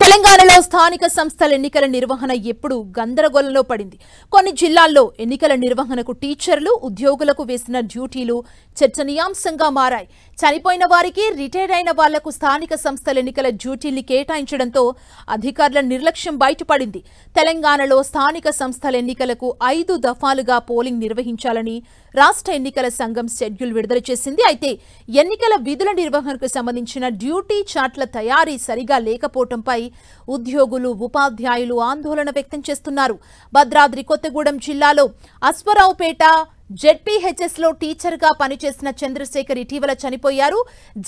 తెలంగాణలో స్థానిక సంస్థల ఎన్నికల నిర్వహణ ఎప్పుడు గందరగోళంలో పడింది. కొన్ని జిల్లాల్లో ఎన్నికల నిర్వహణకు టీచర్లు, ఉద్యోగులకు వేసిన డ్యూటీలు చర్చనీయాంశంగా మారాయి. చనిపోయిన వారికి, రిటైర్ అయిన వాళ్లకు స్థానిక సంస్థల ఎన్నికల డ్యూటీల్ని కేటాయించడంతో అధికారుల నిర్లక్ష్యం బయటపడింది. తెలంగాణలో స్థానిక సంస్థల ఎన్నికలకు 5 దఫాలుగా పోలింగ్ నిర్వహించాలని రాష్ట్ర ఎన్నికల సంఘం షెడ్యూల్ విడుదల చేసింది. అయితే ఎన్నికల విధుల నిర్వహణకు సంబంధించిన డ్యూటీ చార్ట్ల తయారీ సరిగా లేకపోవడంపై ఉద్యోగులు, ఉపాధ్యాయులు ఆందోళన వ్యక్తం చేస్తున్నారు. భద్రాద్రి కొత్తగూడెం జిల్లాలో అశ్వరావుపేట జెడ్పీహెచ్ఎస్ లో టీచర్ గా పనిచేసిన చంద్రశేఖర్ ఇటీవల చనిపోయారు.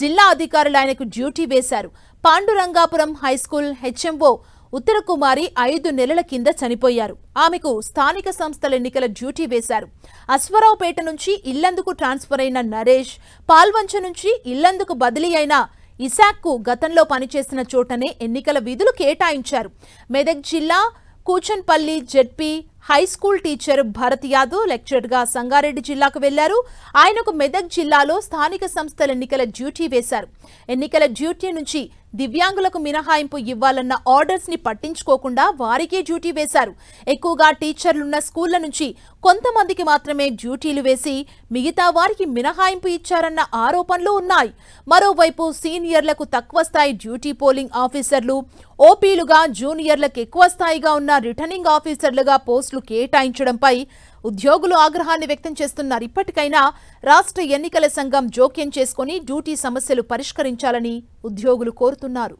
జిల్లా అధికారులు ఆయనకు డ్యూటీ వేశారు. పాండురంగాపురం హైస్కూల్ హెచ్ఎంఓ ఉత్తరకుమారి 5 నెలల కింద చనిపోయారు. ఆమెకు స్థానిక సంస్థల ఎన్నికల డ్యూటీ వేశారు. అశ్వరావుపేట నుంచి ఇల్లందుకు ట్రాన్స్ఫర్ అయిన నరేష్, పాల్వంచ నుంచి ఇల్లందుకు బదిలీ అయిన ఇసాక్కు గతంలో పనిచేసిన చోటనే ఎన్నికల విధులు కేటాయించారు. మెదక్ జిల్లా Kuchanpalli ZP high school teacher Bharat Yadav లెక్చరర్గా సంగారెడ్డి జిల్లాకు వెళ్లారు. ఆయనకు మెదక్ జిల్లాలో స్థానిక సంస్థల ఎన్నికల డ్యూటీ వేశారు. ఎన్నికల డ్యూటీ నుంచి దివ్యాంగులకు మినహాయింపు ఇవ్వాలన్న ఆర్డర్స్ ని పట్టించుకోకుండా వారికే డ్యూటీ వేశారు. ఎక్కువగా టీచర్లున్న స్కూళ్ల నుంచి కొంతమందికి మాత్రమే డ్యూటీలు వేసి మిగతా వారికి మినహాయింపు ఇచ్చారన్న ఆరోపణలు ఉన్నాయి. మరోవైపు సీనియర్లకు తక్కువ స్థాయి డ్యూటీ పోలింగ్ ఆఫీసర్లు, ఓపీలుగా జూనియర్లకు ఎక్కువ స్థాయిగా ఉన్న రిటర్నింగ్ ఆఫీసర్లుగా పోస్టులు కేటాయించడంపై ఉద్యోగులు ఆగ్రహాన్ని వ్యక్తం చేస్తున్నారు. ఇప్పటికైనా రాష్ట్ర ఎన్నికల సంఘం జోక్యం చేసుకుని డ్యూటీ సమస్యలు పరిష్కరించాలని ఉద్యోగులు కోరుతున్నారు.